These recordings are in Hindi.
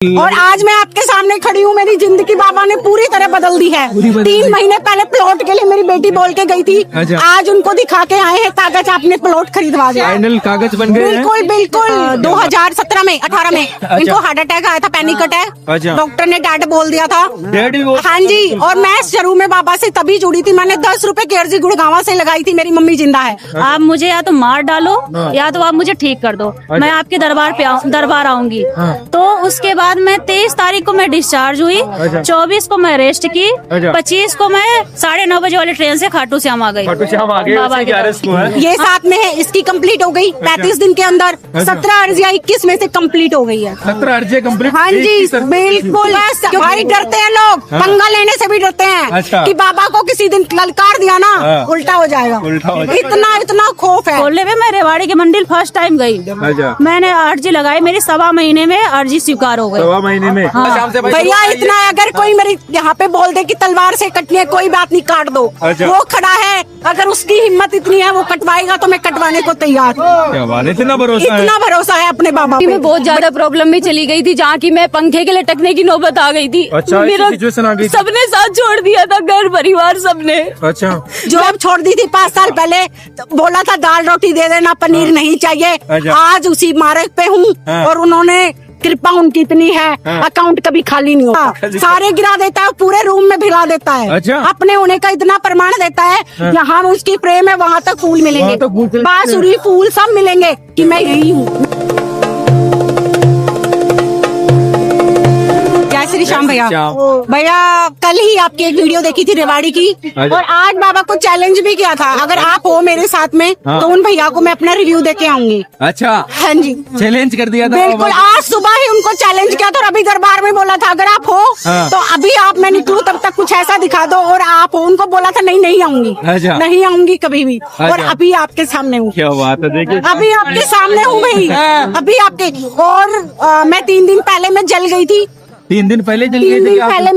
और आज मैं आपके सामने खड़ी हूँ। मेरी जिंदगी बाबा ने पूरी तरह बदल दी है। 3 महीने पहले प्लॉट के लिए मेरी बेटी बोल के गई थी। आज उनको दिखा के आए हैं कागज, आपने प्लॉट खरीदवा दिया। फाइनल कागज बन गए। बिल्कुल बिल्कुल। 2017 में 18 में इनको हार्ट अटैक आया था, पैनिक अटैक। डॉक्टर ने डैड बोल दिया था। हाँ जी। और मैं शुरू में बाबा से तभी जुड़ी थी। मैंने 10 रुपए की अर्जी गुड़गांव से लगाई थी। मेरी मम्मी जिंदा है। आप मुझे या तो मार डालो या तो आप मुझे ठीक कर दो। मैं आपके दरबार आऊंगी। तो उसके बाद मैं 23 तारीख को मैं डिस्चार्ज हुई। 24 को मैं अरेस्ट की। 25 को मैं 9:30 बजे वाली ट्रेन से खाटू श्याम आ गई। बाबा के अरेस्ट को है। ये साथ में है, इसकी कंप्लीट हो गई 35 दिन के अंदर। 17 अर्जियां 21 में से कंप्लीट हो गई है। 17 अर्जियां कंप्लीट। हाँ जी बिल्कुल। भाई डरते हैं लोग, पंगा लेने से भी डरते हैं कि बाबा को किसी दिन ललकार दिया ना उल्टा हो जाएगा। इतना खौफ है। बोले में मैं रेवाड़ी के मंदिर फर्स्ट टाइम गई। मैंने अर्जी लगाई, मेरी 1.25 महीने में अर्जी स्वीकार हो गई। 1.25 महीने में। भैया इतना अगर कोई मेरी यहाँ पे बोल दे कि तलवार से कटनी है, कोई बात नहीं, काट दो। वो खड़ा है, अगर उसकी हिम्मत इतनी है वो कटवाएगा तो मैं कटवाने को तैयार हूँ। इतना भरोसा है अपने बाबा पे। मैं बहुत ज्यादा प्रॉब्लम में चली गई थी, जहाँ की मैं पंखे के लटकने की नौबत आ गई थी। मेरा सबने साथ छोड़ दिया था, घर परिवार सबने। अच्छा। जो अब छोड़ दी थी 5 साल पहले, तो बोला था दाल रोटी दे देना, पनीर नहीं चाहिए। आज उसी मार्ग पे हूँ और उन्होंने कृपा उनकी इतनी है, अकाउंट कभी खाली नहीं होता। सारे गिरा देता है, पूरे रूम में भिला देता है। अपने होने का इतना प्रमाण देता है। यहाँ उसकी प्रेम है, वहाँ तक फूल मिलेंगे, बांसुरी फूल सब मिलेंगे कि मैं यही हूँ। जय श्री श्याम भैया। भैया कल ही आपकी एक वीडियो देखी थी रेवाड़ी की, और आज बाबा को चैलेंज भी किया था। अगर आप हो मेरे साथ में तो उन भैया को मैं अपना रिव्यू देके आऊंगी। अच्छा। हाँ जी, चैलेंज कर दिया था। बिल्कुल, आज सुबह ही उनको चैलेंज किया था और अभी दरबार में बोला था अगर आप हो तो अभी आप मैं निकलूं तब तक कुछ ऐसा दिखा दो। और आप हो, उनको बोला था नहीं आऊंगी, नहीं आऊंगी कभी भी। और अभी आपके सामने हूँ। क्या बात है, देखिए अभी आपके सामने हूँ भाई, अभी आपके। और मैं 3 दिन पहले मैं जल गई थी। 3 दिन पहले जल गई थी। 3 दिन आप? पहले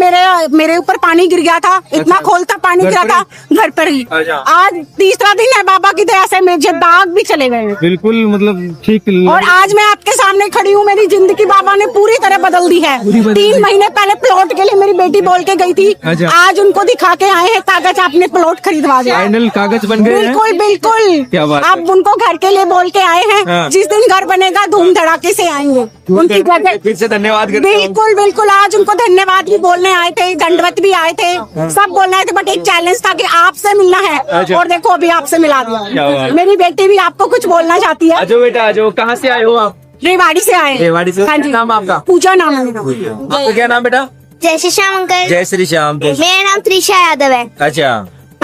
मेरे ऊपर पानी गिर गया था। इतना खोलता पानी गिरा था घर पर ही। आज तीसरा दिन है, बाबा की दया से मुझे दाग भी चले गए। बिल्कुल, मतलब ठीक। और आज मैं आपके सामने खड़ी हूँ। मेरी जिंदगी बाबा ने पूरी तरह बदल दी है। 3 महीने पहले प्लॉट के लिए मेरी बेटी बोल के गई थी। आज उनको दिखा के आए हैं कागज, आपने प्लॉट खरीदवा दिया। फाइनल कागज बन गए। बिल्कुल बिल्कुल। क्या बात। अब उनको घर के लिए बोल के आए हैं। जिस दिन घर बनेगा धूम धड़ाके से आएंगे उनकी घर। फिर से धन्यवाद। बिल्कुल बिल्कुल। आज उनको धन्यवाद भी बोलने आए थे, दंडवत भी आए थे, सब बोलने आए थे। बट एक चैलेंज था कि आपसे मिलना है, और देखो अभी आपसे मिला दिया। मेरी बेटी भी आपको कुछ बोलना चाहती है। आजो बेटा आजो। कहाँ से आए हो आप? रेवाड़ी से आए। रेवाड़ी से। हाँ जी। नाम आपका? पूजा नाम है। आपका क्या नाम बेटा? जय श्री श्याम अंकल। जय श्री श्याम। मेरा नाम त्रिशा यादव है। अच्छा।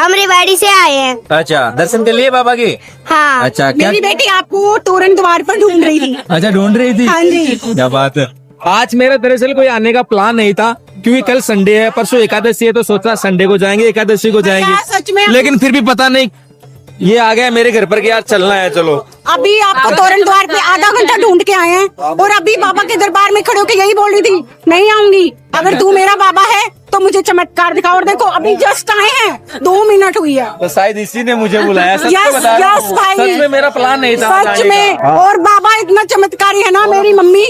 हम रेवाड़ी से आए हैं। अच्छा, दर्शन के लिए बाबा के? हाँ। अच्छा। क्या मेरी बेटी आपको तोरण द्वार पर ढूंढ रही थी। अच्छा, ढूंढ रही थी। हाँ जी। क्या बात है। आज मेरा दरअसल कोई आने का प्लान नहीं था, क्योंकि कल संडे है, परसों एकादशी है, तो सोचा संडे को जाएंगे, एकादशी को जाएंगे। सच में। लेकिन फिर भी पता नहीं ये आ गया मेरे घर पर कि यार चलना है, चलो। अभी आपको तोरण द्वार पे आधा घंटा ढूंढ के आए हैं, और अभी बाबा के दरबार में खड़े होके यही बोल रही थी नहीं आऊंगी। अगर तू मेरा बाबा है तो मुझे चमत्कार दिखाओ। और देखो अभी जस्ट आए हैं, 2 मिनट हुई है। तो शायद इसी ने मुझे बुलाया। सच यस, बता रहा हूं। यस भाई। सच में मेरा प्लान नहीं था। सच में। और बाबा इतना चमत्कारी है ना। मेरी मम्मी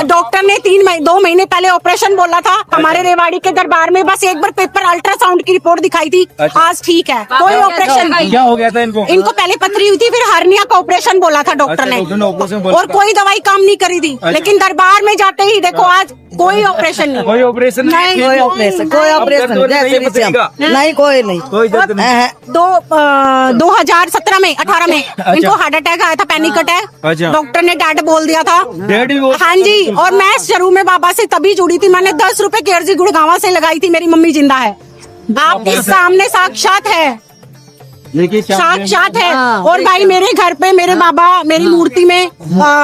डॉक्टर ने 2 महीने पहले ऑपरेशन बोला था। हमारे रेवाड़ी के दरबार में बस एक बार पेपर अल्ट्रासाउंड की रिपोर्ट दिखाई थी। आज ठीक है, कोई ऑपरेशन। क्या हो गया था इनको? इनको पहले पथरी हुई थी, फिर हार्निया का ऑपरेशन बोला था डॉक्टर ने, और कोई दवाई काम नहीं करी थी। लेकिन दरबार में जाते ही देखो आज कोई ऑपरेशन नहीं। कोई ऑपरेशन नहीं। कोई ऑपरेशन नहीं, कोई नहीं। 2017 में 18 में इनको हार्ट अटैक आया था, पैनिक अटैक। डॉक्टर ने डैड बोल दिया था। हाँ जी। और मैं शुरू में बाबा से तभी जुड़ी थी। मैंने 10 रुपए की अर्जी गुड़गांव से लगाई थी। मेरी मम्मी जिंदा है, आपके सामने साक्षात है, साक्षात है। और भाई मेरे घर पे मेरे बाबा मेरी मूर्ति में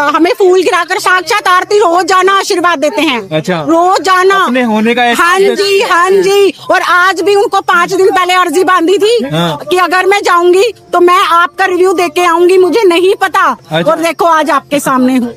हमें फूल गिराकर साक्षात आरती रोज जाना आशीर्वाद देते हैं। अच्छा। रोज जाना अपने होने का। हाँ जी, हाँ जी। और आज भी उनको 5 दिन पहले अर्जी बांधी थी कि अगर मैं जाऊंगी तो मैं आपका रिव्यू देके आऊंगी, मुझे नहीं पता। और देखो आज आपके सामने हूँ।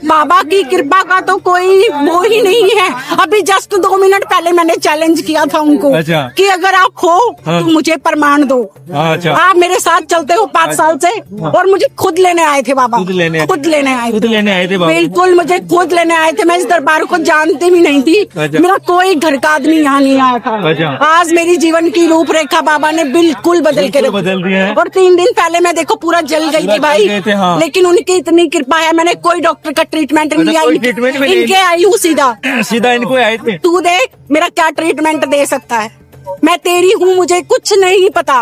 बाबा की कृपा का तो कोई वो ही नहीं है। अभी जस्ट 2 मिनट पहले मैंने चैलेंज किया था उनको अच्छा। कि अगर आप हो तो मुझे प्रमाण दो। अच्छा। आप मेरे साथ चलते हो 5 साल से और मुझे खुद लेने आए थे बाबा, खुद लेने आए थे बाबा। बिल्कुल मुझे खुद लेने आए थे। मैं इस दरबार को जानती भी नहीं थी। अच्छा। मेरा कोई घर का आदमी यहाँ नहीं आया था। अच्छा। आज मेरी जीवन की रूपरेखा बाबा ने बिल्कुल बदल के बदल दी है। और 3 दिन पहले मैं देखो पूरा जल गई थी भाई, हाँ। लेकिन उनकी इतनी कृपा है, मैंने कोई डॉक्टर का ट्रीटमेंट नहीं लिया, इनके आई हूँ सीधा इनको आए थे। तू देख मेरा क्या ट्रीटमेंट दे सकता है। मैं तेरी हूँ, मुझे कुछ नहीं पता।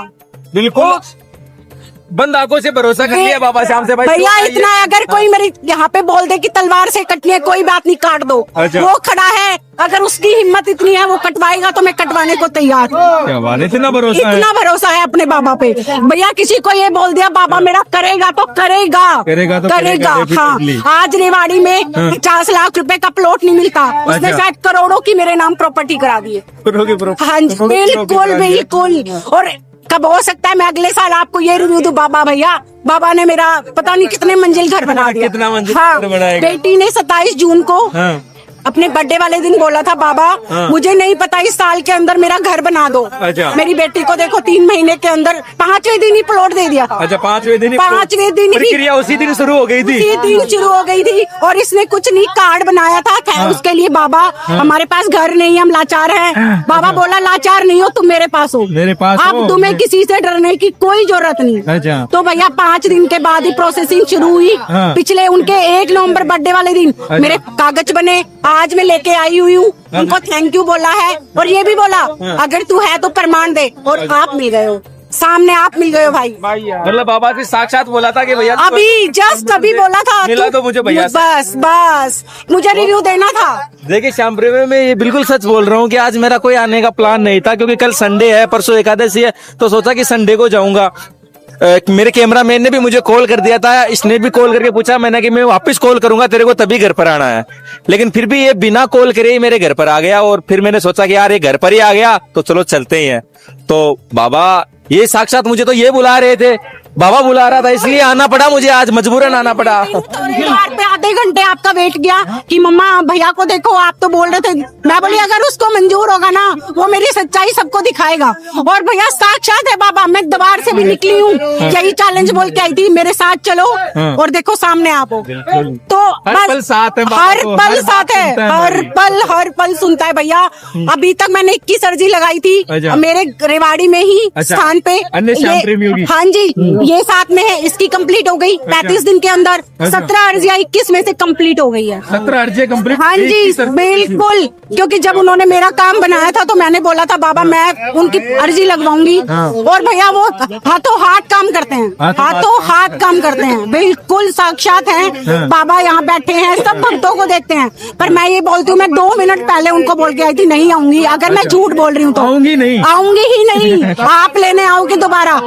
बिल्कुल बंद आंखों से भरोसा कर लिया बाबा श्याम से भाई। भैया इतना अगर कोई मेरी यहाँ पे बोल दे कि तलवार से कटनी है, कोई बात नहीं, काट दो। अच्छा। वो खड़ा है, अगर उसकी हिम्मत इतनी है वो कटवाएगा तो मैं कटवाने को तैयार हूँ। क्या बात है, इतना भरोसा है। इतना भरोसा है अपने बाबा पे। भैया किसी को ये बोल दिया बाबा मेरा करेगा तो करेगा, करेगा। हाँ। आज रेवाड़ी में 50 लाख रुपए का प्लॉट नहीं मिलता, उसने शायद करोड़ों की मेरे नाम प्रॉपर्टी करा दी है। हाँ जी बिल्कुल बिल्कुल। और कब हो सकता है मैं अगले साल आपको ये रिव्यू दूं, बाबा भैया बाबा ने मेरा पता नहीं कितने मंजिल घर बना दिया। कितना मंजिल हाँ, घर बनाएगा? बेटी ने 27 जून को अपने बर्थडे वाले दिन बोला था बाबा मुझे नहीं पता इस साल के अंदर मेरा घर बना दो। अच्छा। मेरी बेटी को देखो 3 महीने के अंदर 5वें दिन ही प्लॉट दे दिया। अच्छा 5वें दिन प्रक्रिया उसी दिन शुरू हो गई थी। उसी दिन शुरू हो गई थी। और इसने कुछ नहीं कार्ड बनाया था उसके लिए बाबा हमारे पास घर नहीं, हम लाचार हैं। बाबा बोला लाचार नहीं हो तुम मेरे पास हो, मेरे पास हो। अब तुम्हें किसी से डरने की कोई जरूरत नहीं। अच्छा। तो भैया 5 दिन के बाद ही प्रोसेसिंग शुरू हुई। पिछले उनके 1 नवंबर बर्थडे वाले दिन मेरे कागज बने, आज मैं लेके आई हुई हूँ। उनको थैंक यू बोला है और ये भी बोला अगर तू है तो प्रमाण दे। और आप मिल गए हो, सामने आप मिल गए हो भाई। मतलब बाबा से साक्षात बोला था कि भैया अभी जस्ट अभी बोला था मिला तो मुझे भैया से। बस मुझे रिव्यू देना था। देखिए श्याम प्रेमी में ये बिल्कुल सच बोल रहा हूँ कि आज मेरा कोई आने का प्लान नहीं था, क्योंकि कल संडे है, परसों एकादशी है, तो सोचा कि संडे को जाऊंगा। मेरे कैमरामैन ने भी मुझे कॉल कर दिया था, इसने भी कॉल करके पूछा, मैंने कि मैं वापस कॉल करूंगा तेरे को, तभी घर पर आना है। लेकिन फिर भी ये बिना कॉल करे ही मेरे घर पर आ गया। और फिर मैंने सोचा कि यार ये घर पर ही आ गया तो चलो चलते ही हैं। तो बाबा ये साक्षात मुझे तो ये बुला रहे थे, बाबा बुला रहा था, इसलिए आना पड़ा मुझे, आज मजबूरन आना पड़ा। द्वार पे आधे घंटे आपका वेट किया कि मम्मा भैया को देखो, आप तो बोल रहे थे। मैं बोली अगर उसको मंजूर होगा ना वो मेरी सच्चाई सबको दिखाएगा। और भैया साक्षात है बाबा, मैं द्वार से भी निकली हूँ, यही चैलेंज बोल के आई थी मेरे साथ चलो और देखो सामने आप हो। तो हर पल साथ है, हर पल साथ है, हर पल सुनता है भैया। अभी तक मैंने 21 अर्जी लगाई थी मेरे रेवाड़ी में ही स्थान पे। हाँ जी ये साथ में है, इसकी कंप्लीट हो गई 35 दिन के अंदर। 17 अर्जियां 21 में से कंप्लीट हो गई है। 17 अर्जियां कंप्लीट? हाँ जी बिल्कुल, क्योंकि जब उन्होंने मेरा काम बनाया था तो मैंने बोला था बाबा मैं उनकी अर्जी लगवाऊंगी। और भैया वो हाथों हाथ काम करते हैं, हाथों हाथ काम करते हैं, बिल्कुल साक्षात हैं बाबा। यहाँ बैठे हैं, सब भक्तों को देखते हैं। पर मैं ये बोलती हूँ, मैं 2 मिनट पहले उनको बोल के आई थी नहीं आऊंगी। अगर मैं झूठ बोल रही हूँ तो आऊंगी ही नहीं। आप लेने आओगे दोबारा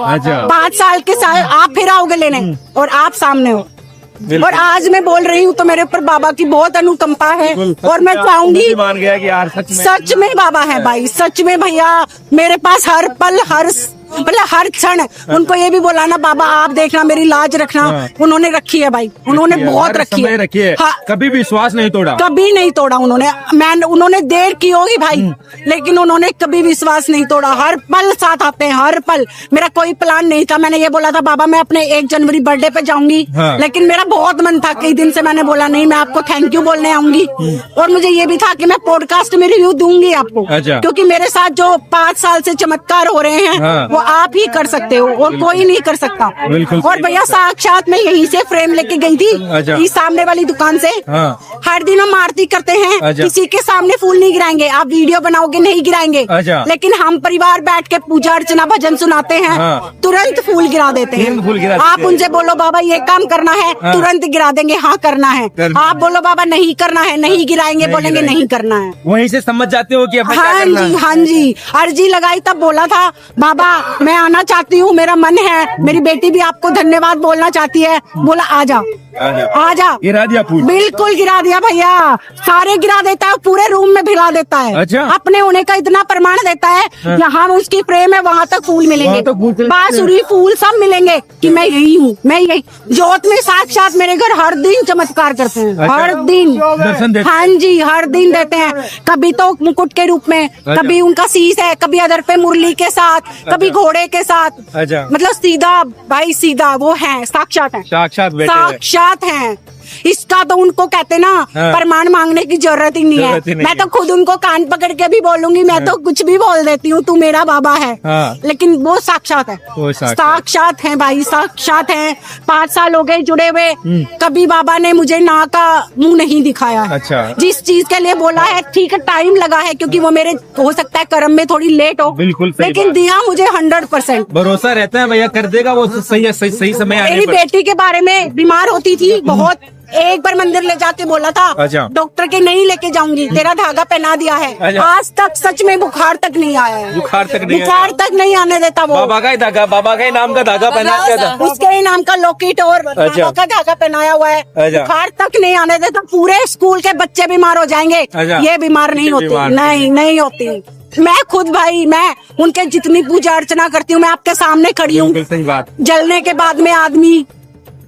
5 साल के साथ आप फिर आओगे लेने और आप सामने हो। और आज मैं बोल रही हूँ तो मेरे ऊपर बाबा की बहुत अनुकंपा है। और मैं चाहूंगी, मान गया कि यार सच में बाबा है भाई, सच में भैया मेरे पास हर पल मतलब हर क्षण। उनको ये भी बोला ना बाबा आप देखना मेरी लाज रखना। उन्होंने रखी है भाई, उन्होंने बहुत रखी है। हाँ, कभी विश्वास नहीं तोड़ा, कभी नहीं तोड़ा उन्होंने देर की होगी भाई, लेकिन उन्होंने कभी विश्वास नहीं तोड़ा। हर पल साथ आते हैं, हर पल। मेरा कोई प्लान नहीं था, मैंने ये बोला था बाबा मैं अपने 1 जनवरी बर्थडे पे जाऊंगी। लेकिन मेरा बहुत मन था, कई दिन से मैंने बोला नहीं मैं आपको थैंक यू बोलने आऊंगी। और मुझे ये भी था कि मैं पॉडकास्ट में रिव्यू दूंगी आपको, क्योंकि मेरे साथ जो 5 साल से चमत्कार हो रहे हैं वो आप ही कर सकते हो और कोई नहीं कर सकता। और भैया साक्षात मैं यहीं से फ्रेम लेके गई थी इस सामने वाली दुकान से। हर दिन हम आरती करते हैं, किसी के सामने फूल नहीं गिराएंगे, आप वीडियो बनाओगे नहीं गिराएंगे, लेकिन हम परिवार बैठ के पूजा अर्चना भजन सुनाते हैं, तुरंत फूल गिरा देते हैं। आप उनसे बोलो बाबा ये काम करना है, तुरंत गिरा देंगे हाँ करना है। आप बोलो बाबा नहीं करना है, नहीं गिराएंगे, बोलेंगे नहीं करना है। वहीं से समझ जाते हो कि हाँ जी अर्जी लगाई तब बोला था बाबा मैं आना चाहती हूँ, मेरा मन है। मेरी बेटी भी आपको धन्यवाद बोलना चाहती है, बोला आ जा। आ जा। गिरा दिया फूल। बिल्कुल गिरा दिया भैया, सारे गिरा देता है, पूरे रूम में भिला देता है। अच्छा। अपने होने का इतना प्रमाण देता है, यहाँ उसकी प्रेम है, वहाँ तक फूल मिलेंगे, वहाँ तक फूल चले- बांसुरी फूल सब मिलेंगे कि मैं यही हूँ, मैं यही। जोत में साक्षात मेरे घर हर दिन चमत्कार करते हैं, अच्छा। हर दिन दर्शन देते हाँ जी, हर दिन देते हैं। कभी तो मुकुट के रूप में, कभी उनका शीश है, कभी अदर पे मुरली के साथ, कभी घोड़े के साथ। अच्छा। मतलब सीधा भाई सीधा वो है, साक्षात है, साक्षात बेटे हैं। साक्षात हैं। इसका तो उनको कहते ना हाँ। प्रमाण मांगने की जरूरत ही नहीं है। जरूरत ही नहीं मैं तो है। खुद उनको कान पकड़ के भी बोलूंगी, मैं तो कुछ भी बोल देती हूँ, तू मेरा बाबा है। हाँ। लेकिन वो साक्षात है, वो साक्षात। साक्षात है भाई, साक्षात है। 5 साल हो गए जुड़े हुए, कभी बाबा ने मुझे ना का मुंह नहीं दिखाया है। अच्छा। जिस चीज के लिए बोला है, ठीक है टाइम लगा है, क्योंकि वो मेरे हो सकता है कर्म में थोड़ी लेट हो, बिल्कुल सही लेकिन बात। दिया मुझे 100%। भरोसा रहता है भैया, कर देगा वो, सही सही समय आने मेरी पर। बेटी के बारे में बीमार होती थी बहुत, एक बार मंदिर ले जाके बोला था, अच्छा। डॉक्टर के नहीं लेके जाऊंगी, तेरा धागा पहना दिया है। अच्छा। आज तक सच में बुखार तक नहीं आया है, बुखार तक नहीं बुखार तक नहीं आने देता वो। बाबा का ही धागा, बाबा का ही नाम का धागा पहना दिया था। उसके ही नाम का लॉकेट और बाबा का धागा पहनाया हुआ है। अच्छा। बुखार तक नहीं आने देता, पूरे स्कूल के बच्चे बीमार हो जाएंगे, अच्छा। ये बीमार नहीं होती, बीमार नहीं होती। मैं खुद भाई, मैं उनके जितनी पूजा अर्चना करती हूँ, मैं आपके सामने खड़ी हूँ। बिल्कुल सही बात। जलने के बाद में आदमी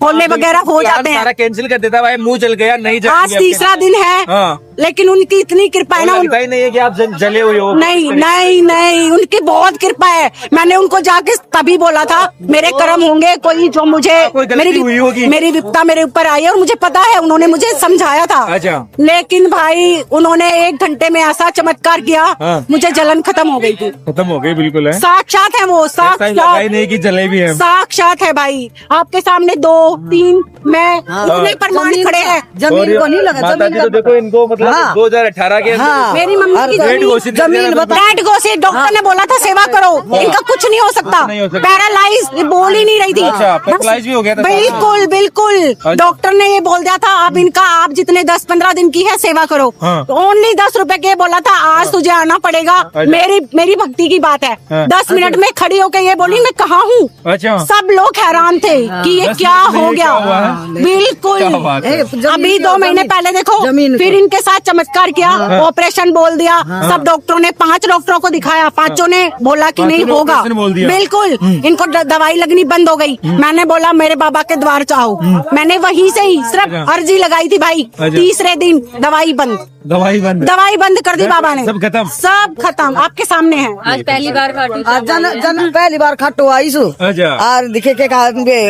होले वगैरह हो जाते हैं। सारा कैंसिल कर देता भाई, मुंह जल गया, नहीं जल आज तीसरा दिन है, हाँ। लेकिन उनकी इतनी कृपा है ना, लगता ही नहीं है कि आप जले हुए हो। नहीं, उनकी बहुत कृपा है। मैंने उनको जाके तभी बोला था, मेरे कर्म होंगे कोई जो मुझे कोई गलती हुई होगी। मेरी विपदा मेरे ऊपर आई है, और मुझे पता है, उन्होंने मुझे समझाया था। अच्छा। लेकिन भाई उन्होंने 1 घंटे में ऐसा चमत्कार किया, हाँ। मुझे जलन खत्म हो गई थी। खत्म हो गई, बिल्कुल है। साक्षात है वो, ऐसा ही लगा ही साक्षात नहीं कि जले भी है। साक्षात है भाई, आपके सामने 2, 3 मैं इतने प्रमाण खड़े हैं। जमीन को नहीं लगा, माता जमीन जी का तो देखो इनको मतलब हाँ। 2018 के हाँ। मेरी मम्मी की और रेड घोषित कर दिया जमीन था, बता। रेड घोषित, डॉक्टर ने बोला था सेवा करो, इनका कुछ नहीं हो सकता, नहीं हो सकता। पैरालाइज, ये बोल ही नहीं रही थी। अच्छा, पैरालाइज भी हो गया था। बिल्कुल बिल्कुल, डॉक्टर ने ये बोल दिया था, अब इनका आप जितने 10-15 दिन की है सेवा करो, हाँ। ओनली 10 रुपए के बोला था, आज तुझे आना पड़ेगा। मेरी भक्ति की बात है, हाँ। 10 मिनट में खड़ी होकर ये बोली, मैं कहाँ हूँ। अच्छा। सब लोग हैरान थे कि ये 10 क्या मिनट में हो ये गया। क्या हुआ है? बिल्कुल, क्या बात है? अभी 2 महीने पहले देखो, जमीन फिर इनके साथ चमत्कार किया, ऑपरेशन बोल दिया। सब डॉक्टरों ने 5 डॉक्टरों को दिखाया, 5 ने बोला कि नहीं ने होगा, ऑपरेशन बोल दिया। बिल्कुल। इनको दवाई लगनी बंद हो गई। मैंने बोला मेरे बाबा के द्वार चाहो, मैंने वहीं से ही सिर्फ अर्जी लगाई थी भाई, तीसरे दिन दवाई बंद कर दी बाबा ने, सब खत्म। सब खत्म, आपके सामने है। आज पहली बार काटू। जन पहली बार खट्टो आई सु अच्छा। और दिखे के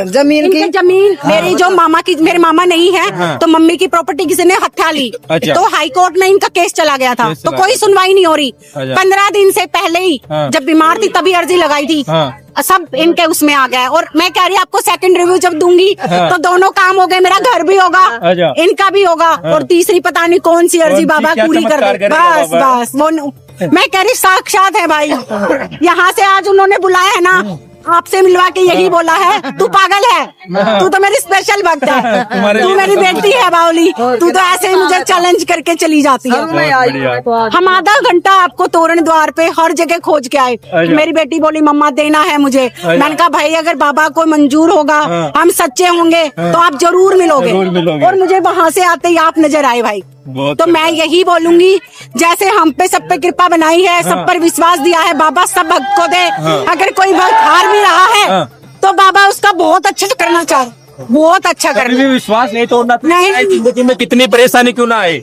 जमीन की इनकी जमीन मेरी जो मामा की, मेरे मामा नहीं है, हाँ। तो मम्मी की प्रॉपर्टी किसी ने हत्या ली, अच्छा। तो हाई कोर्ट में इनका केस चला गया था, केस तो चला कोई सुनवाई नहीं हो रही। अच्छा। 15 दिन से पहले ही हाँ। जब बीमार थी तभी अर्जी लगाई थी, हाँ। सब इनके उसमें आ गया है। और मैं कह रही आपको सेकंड रिव्यू जब दूंगी, हाँ। तो दोनों काम हो गए, मेरा घर भी होगा, अच्छा। इनका भी होगा, और तीसरी पता नहीं कौन सी अर्जी कौन सी बाबा क्या पूरी कर चमत्कार दे। करेगा बस बाबा? बस वो मैं कह रही साक्षात है भाई। यहाँ से आज उन्होंने बुलाया है ना, आपसे मिलवा के यही बोला है, तू पागल है, तू तो मेरी स्पेशल भक्त है, तू मेरी बेटी है बाउली, तू तो ऐसे ही मुझे चैलेंज करके चली जाती है। में आई हम आधा घंटा आपको तोरण द्वार पे हर जगह खोज के आए। मेरी बेटी बोली मम्मा देना है मुझे। मैंने कहा भाई अगर बाबा को मंजूर होगा, हम सच्चे होंगे, तो आप जरूर मिलोगे। जरूर मिलोगे। और मुझे वहाँ से आते ही आप नजर आए भाई। बहुत तो मैं यही बोलूंगी, जैसे हम पे सब पे कृपा बनाई है, सब पर विश्वास दिया है, बाबा सब भक्त को दे। अगर कोई भक्त हार भी रहा है, तो बाबा उसका बहुत अच्छा करना चाहे, बहुत अच्छा कभी करना। भी विश्वास नहीं तोड़ना। नहीं। जिंदगी में कितनी परेशानी क्यों ना आए।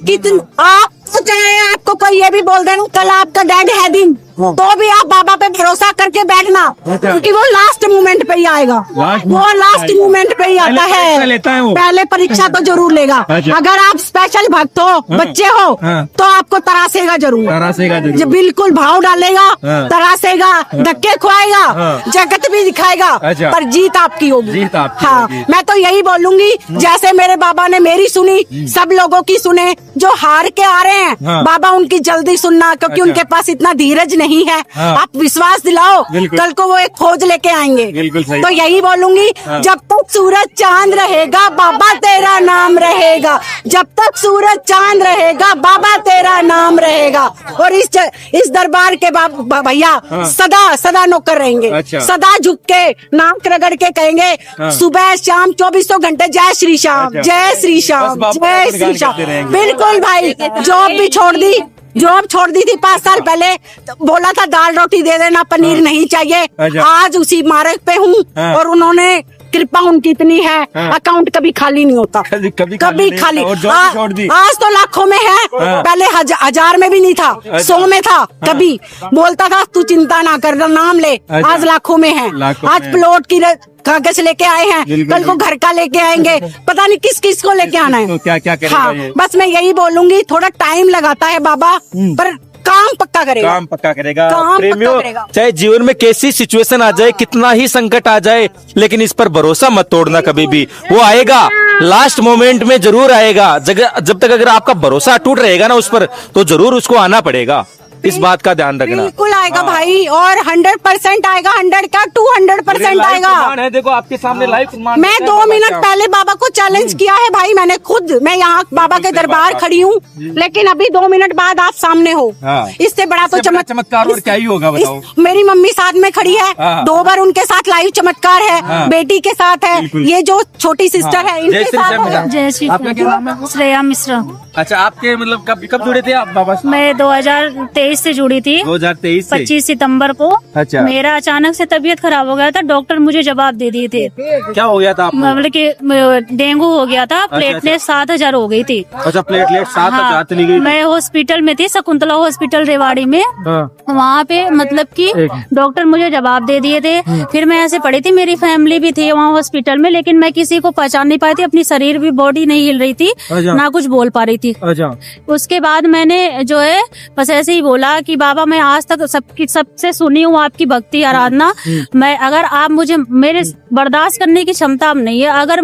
आप चाहे आपको कोई ये भी बोल देना कल आपका डेड है दिन, तो भी आप बाबा पे भरोसा करके बैठना, क्योंकि वो लास्ट मोमेंट पे ही आएगा। वो लास्ट मोमेंट पे ही आता पहले परीक्षा है, लेता है वो। पहले परीक्षा तो जरूर लेगा। अच्छा। अगर आप स्पेशल भक्त हो, बच्चे हो, हाँ। तो आपको तरासेगा जरूर, तरासेगा जरूर। जो बिल्कुल भाव डालेगा, हाँ। तरासेगा, धक्के खुआएगा, हाँ। जगत भी दिखाएगा, अच्छा। पर जीत आपकी होगी। जीत आपकी हाँ, होगी। मैं तो यही बोलूंगी, जैसे मेरे बाबा ने मेरी सुनी, सब लोगों की सुने। जो हार के आ रहे हैं, हाँ। बाबा उनकी जल्दी सुनना, क्योंकि अच्छा। उनके पास इतना धीरज नहीं है, हाँ। आप विश्वास दिलाओ, बिल्कुल। कल को वो एक खोज लेके आएंगे। बिल्कुल सही। तो यही बोलूंगी, जब तक सूरज चांद रहेगा बाबा तेरा नाम रहेगा, जब तक सूरज चांद रहेगा बाबा तेरा नाम रहेगा। और इस दरबार के भैया सदा सदा नौकर रहेंगे, अच्छा। सदा झुक के नाक रगड़ के कहेंगे सुबह शाम 24 घंटे जय श्री श्याम, अच्छा। जय श्री श्याम, बस बाबा जय का श्री गुणगान श्याम। करते रहेंगे। बिल्कुल भाई, जॉब भी छोड़ दी, जॉब छोड़ दी थी 5 साल पहले, तो बोला था दाल रोटी दे देना, पनीर नहीं चाहिए। अच्छा। आज उसी मार्ग पे हूँ हाँ। और उन्होंने कृपा उनकी इतनी है, अकाउंट कभी खाली नहीं होता, कभी खाली। और जॉब भी छोड़ दी। आज तो लाखों में है, हाँ। पहले 1000 में भी नहीं था, 100 में था। कभी बोलता था तू चिंता ना कर, नाम ले, अच्छा। आज लाखों में है। लाखों आज में। प्लॉट की कागज लेके आए हैं, बिल्कुल, कल को घर का लेके आएंगे, पता नहीं किस किस को लेके आना है। तो क्या करेगा हाँ, ये? बस मैं यही बोलूंगी, थोड़ा टाइम लगाता है बाबा, पर काम पक्का करेगा। काम पक्का करेगा। काम पक्का प्रेमियों, करेगा। चाहे जीवन में कैसी सिचुएशन आ जाए, कितना ही संकट आ जाए, लेकिन इस पर भरोसा मत तोड़ना कभी भी। वो आएगा, लास्ट मोमेंट में जरूर आएगा। जब तक अगर आपका भरोसा टूट रहेगा ना उस पर, तो जरूर उसको आना पड़ेगा। इस बात का ध्यान रखना। बिल्कुल आएगा भाई, और 100% आएगा, 100 का 200% आएगा। है, देखो आपके सामने लाइव मैं 2 मिनट पहले बाबा को चैलेंज किया है भाई, मैंने खुद, मैं यहाँ बाबा के दरबार खड़ी हूँ, लेकिन अभी 2 मिनट बाद आप सामने हो। हाँ। इससे बड़ा तो चमत्कार और क्या ही होगा बताओ। मेरी मम्मी साथ में खड़ी है, हाँ। 2 बार उनके साथ लाइव चमत्कार है, हाँ। बेटी के साथ है, बिल्कुल। ये जो छोटी सिस्टर है इनके जय श्री साथ श्याम है। मैडम। जय श्री आपका क्या नाम है? श्रेया मिश्रा। अच्छा, आपके मतलब कब जुड़े थे आप बाबा से? मैं 2023 से जुड़ी थी, 2023 से। 25 सितंबर को। अच्छा। मेरा अचानक से तबीयत खराब हो गया था, डॉक्टर मुझे जवाब दे दिए थे, क्या हो गया था आपको? मतलब कि डेंगू हो गया था, प्लेटलेट 7000 हो गई थी। अच्छा, प्लेटलेट 7,000 चली गई। मैं हॉस्पिटल में थी, शकुंतला हॉस्पिटल रेवाड़ी में। हाँ। वहाँ पे मतलब कि डॉक्टर मुझे जवाब दे दिए थे। फिर मैं ऐसे पड़ी थी, मेरी फैमिली भी थी वहाँ हॉस्पिटल में, लेकिन मैं किसी को पहचान नहीं पाई थी, अपनी शरीर भी बॉडी नहीं हिल रही थी, अच्छा। ना कुछ बोल पा रही थी। अच्छा। उसके बाद मैंने जो है बस ऐसे ही बोला कि बाबा मैं आज तक सबसे सुनी हूँ आपकी भक्ति आराधना, मैं अगर आप मुझे मेरे बर्दाश्त करने की क्षमता अब नहीं है, अगर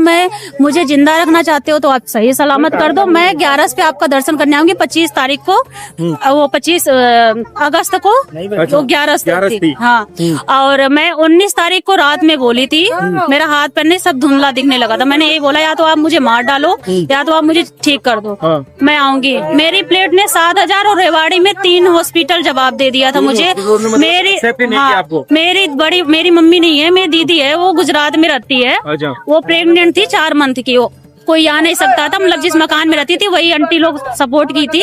मुझे जिंदा रखना चाहते हो तो आप सही सलामत कर दो। मैं 11 पे आपका दर्शन करने आऊंगी, 25 तारीख को, वो 25 अगस्त को, वो 11 थी। हाँ, और मैं 19 तारीख को रात में बोली थी, मेरा हाथ पैर सब धुंधला दिखने लगा था। मैंने यही बोला, या तो आप मुझे मार डालो या तो आप मुझे ठीक कर दो, मैं आऊंगी। मेरी प्लेट ने 7000 और रेवाड़ी में 3 हॉस्पिटल जवाब दे दिया था मुझे। मेरी मम्मी नहीं है, मेरी दीदी है, वो गुजरात में रहती है। अच्छा। वो प्रेग्नेंट थी 4 मंथ की, वो कोई आ नहीं सकता था, मतलब जिस मकान में रहती थी वही आंटी लोग सपोर्ट की थी।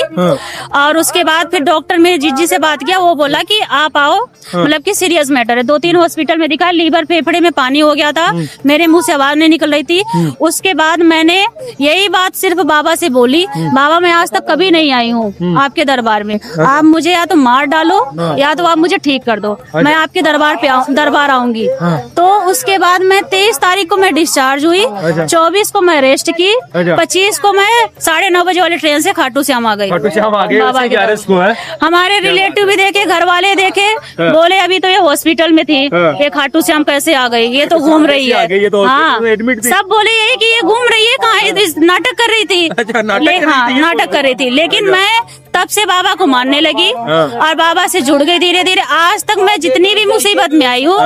और उसके बाद फिर डॉक्टर मेरे जीजी से बात किया, वो बोला कि आप आओ, मतलब कि सीरियस मैटर है। 2-3 हॉस्पिटल में दिखा, लीवर फेफड़े में पानी हो गया था, मेरे मुंह से आवाज नहीं निकल रही थी। उसके बाद मैंने यही बात सिर्फ बाबा से बोली, बाबा मैं आज तक कभी नहीं आई हूँ आपके दरबार में, आप मुझे या तो मार डालो या तो आप मुझे ठीक कर दो, मैं आपके दरबार आऊंगी। तो उसके बाद मैं 23 तारीख को मैं डिस्चार्ज हुई, 24 को मैं रेस्ट की, 25 को मैं 9:30 बजे वाली ट्रेन से खाटू श्याम आ गई। बाबा के दरबार। को है। हमारे रिलेटिव भी देखे, घर वाले देखे, बोले अभी तो ये हॉस्पिटल में थी, ये खाटू श्याम कैसे आ गई, ये तो घूम रही है। हाँ, सब बोले यही कि ये घूम रही है, कहाँ है, नाटक कर रही थी। अच्छा, नाटक कर रही थी, लेकिन मैं तब से बाबा को मानने लगी और बाबा से जुड़ गई धीरे धीरे। आज तक मैं जितनी भी मुसीबत में आई हूँ,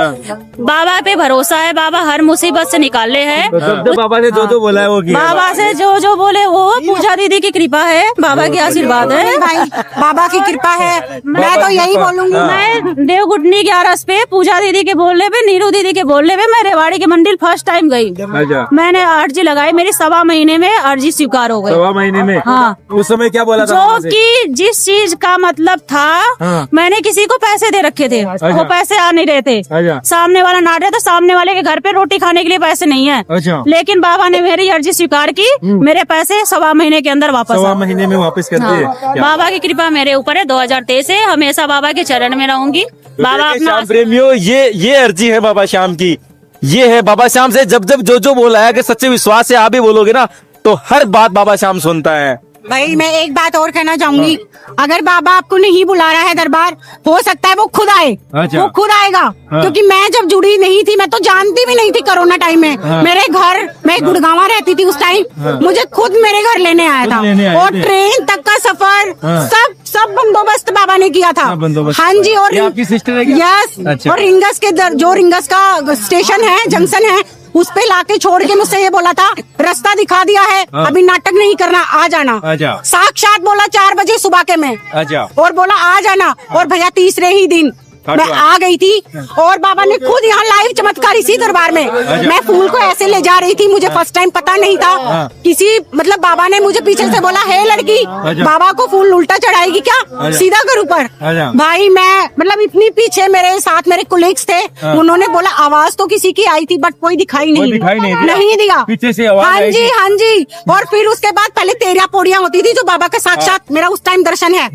बाबा पे भरोसा है, बाबा हर मुसीबत से निकाले है। बाबा ने जो बोला है वो किया। बाबा से जो बोले वो, पूजा दीदी की कृपा है, बाबा की आशीर्वाद है भाई, बाबा की कृपा है। मैं तो यही बोलूंगी, मैं देवगुटनी 11 पे पूजा दीदी के बोलने पे, नीरू दीदी के बोलने पे मैं रेवाड़ी के मंदिर फर्स्ट टाइम गई। अच्छा। मैंने अर्जी लगाई, मेरी 1.25 महीने में अर्जी स्वीकार हो गई। 1.25 महीने में? हाँ। उस समय क्या बोला था? जो कि जिस चीज का मतलब था, हाँ। मैंने किसी को पैसे दे रखे थे, वो पैसे आ नहीं रहे थे। अच्छा। सामने वाला नाट रहा था, सामने वाले के घर पे रोटी खाने के लिए पैसे नहीं है। अच्छा। लेकिन बाबा ने मेरी अर्जी स्वीकार की, मेरे पैसे 1.25 महीने के अंदर वापस 1.25 महीने में वापस कर दिए। हाँ। बाबा की कृपा मेरे ऊपर है। 2023 से हमेशा बाबा के चरण में रहूंगी। बाबा अपना श्याम प्रेमियों, ये अर्जी है बाबा श्याम की, ये है बाबा श्याम से जब जो बोला है कि सच्चे विश्वास से आप भी बोलोगे ना, तो हर बात बाबा श्याम सुनता है। भाई मैं एक बात और कहना चाहूंगी, अगर बाबा आपको नहीं बुला रहा है दरबार, हो सकता है वो खुद आए। अच्छा। वो खुद आएगा। हाँ। क्योंकि मैं जब जुड़ी नहीं थी, मैं तो जानती भी नहीं थी कोरोना टाइम में। हाँ। मेरे घर, मैं गुड़गांव रहती थी उस टाइम, मुझे खुद मेरे घर लेने आया था, लेने आए और थे। ट्रेन तक का सफर, हाँ। सब बंदोबस्त बाबा बाबा ने किया था। बंदोबस्त हाँ जी। और ये आपकी सिस्टर है क्या? यस। अच्छा। और रिंगस के जो रिंगस का स्टेशन है, जंक्शन है, उस पे लाके छोड़ के मुझसे ये बोला था, रास्ता दिखा दिया है, हाँ। अभी नाटक नहीं करना, आ जाना। अच्छा। साक्षात बोला 4 बजे सुबह के में। अच्छा। और बोला आ जाना। और भैया तीसरे ही दिन मैं आ गई थी। और बाबा ने खुद यहाँ लाइव चमत्कार इसी दरबार में, मैं फूल को ऐसे ले जा रही थी, मुझे फर्स्ट टाइम पता नहीं था। किसी मतलब बाबा ने मुझे पीछे से बोला, हे लड़की, बाबा को फूल उल्टा चढ़ाएगी क्या, सीधा कर ऊपर। भाई मैं मतलब इतनी पीछे, मेरे साथ मेरे कोलीग्स थे, उन्होंने बोला आवाज तो किसी की आई थी बट कोई दिखाई नहीं दिया पीछे से आवाज। हाँ जी हाँ जी। और फिर उसके बाद पहले 13 पौड़ियां होती थी जो बाबा का साक्षात मेरा उस टाइम दर्शन है।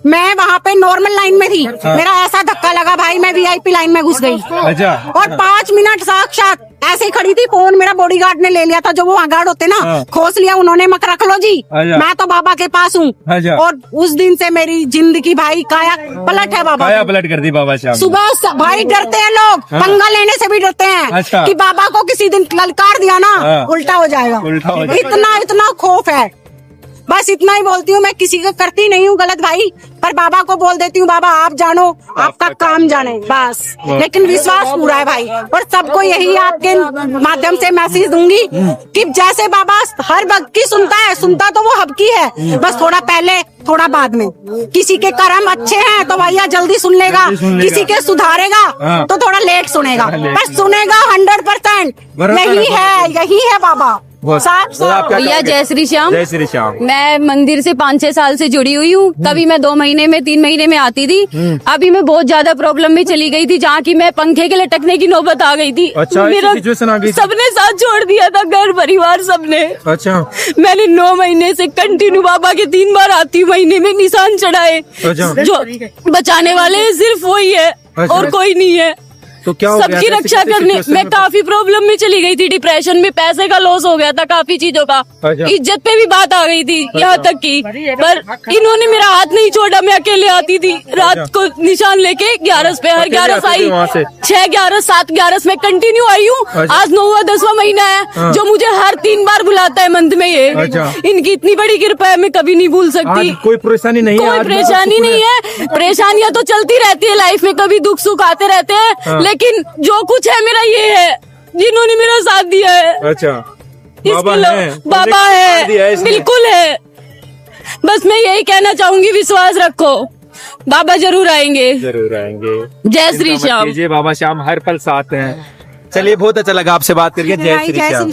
मैं वहाँ पे नॉर्मल लाइन में थी, मेरा ऐसा धक्का लगा भाई, मैं वीआईपी लाइन में घुस गई। अच्छा। और 5 मिनट साक्षात ऐसे ही खड़ी थी, फोन मेरा बॉडीगार्ड ने ले लिया था, जो वो गार्ड होते ना, खोस लिया उन्होंने, मत रख लो जी, मैं तो बाबा के पास हूँ। और उस दिन से मेरी जिंदगी भाई काया पलट है बाबा, काया पलट कर दी बाबा श्याम। सुबह भाई डरते हैं लोग, पंगा लेने से भी डरते हैं। अच्छा। कि बाबा को किसी दिन ललकार दिया ना, उल्टा हो जाएगा। इतना खौफ है। बस इतना ही बोलती हूँ, मैं किसी को करती नहीं हूँ गलत भाई, पर बाबा को बोल देती हूँ, बाबा आप जानो, आपका काम जाने बस। लेकिन विश्वास पूरा है भाई। और सबको यही आपके माध्यम से मैसेज दूंगी कि जैसे बाबा हर भक्त की सुनता है, सुनता तो वो हब की है, बस थोड़ा पहले थोड़ा बाद में। किसी के कर्म अच्छे हैं तो भैया जल्दी सुन लेगा, किसी के सुधारेगा तो थोड़ा लेट सुनेगा, पर सुनेगा 100%। यही है बाबा। भैया जय श्री श्याम। जय श्री श्याम। मैं मंदिर से 5-6 साल से जुड़ी हुई हूँ। कभी मैं 2 महीने में 3 महीने में आती थी। अभी मैं बहुत ज्यादा प्रॉब्लम में चली गई थी, जहाँ की मैं पंखे के लटकने की नौबत आ गई थी। अच्छा, मेरा सिचुएशन आ गई थी। सबने साथ छोड़ दिया था, घर परिवार सबने। अच्छा। मैंने 9 महीने से कंटिन्यू बाबा के 3 बार आती हूँ, महीने में निशान चढ़ाए। अच्छा। जो बचाने वाले सिर्फ वही है और कोई नहीं है। तो क्या हो गया सबकी था? रक्षा करने मैं काफी प्रॉब्लम में चली गई थी, डिप्रेशन में, पैसे का लॉस हो गया था, काफी चीजों का, इज्जत पे भी बात आ गई थी, यहाँ तक की। पर इन्होंने मेरा हाथ नहीं छोड़ा, मैं अकेले आती थी रात को निशान लेके 11 पे, हर 11 आई, 6, 11, 7, 11 में कंटिन्यू आई हूँ। आज 9वां 10वां महीना है, जो मुझे हर 3 बार बुलाता है मंथ में। ये इनकी इतनी बड़ी कृपा है, मैं कभी नहीं भूल सकती। कोई परेशानी नहीं है, कोई परेशानी नहीं है। परेशानियां तो चलती रहती है लाइफ में, कभी दुख सुख आते रहते हैं, लेकिन जो कुछ है मेरा ये है, जिन्होंने मेरा साथ दिया है। अच्छा। बाबा है, बिल्कुल है। बस मैं यही कहना चाहूंगी, विश्वास रखो, बाबा जरूर आएंगे। जय श्री श्याम। बाबा श्याम हर पल साथ हैं। चलिए बहुत अच्छा लगा आपसे बात करके। जय श्री श्याम।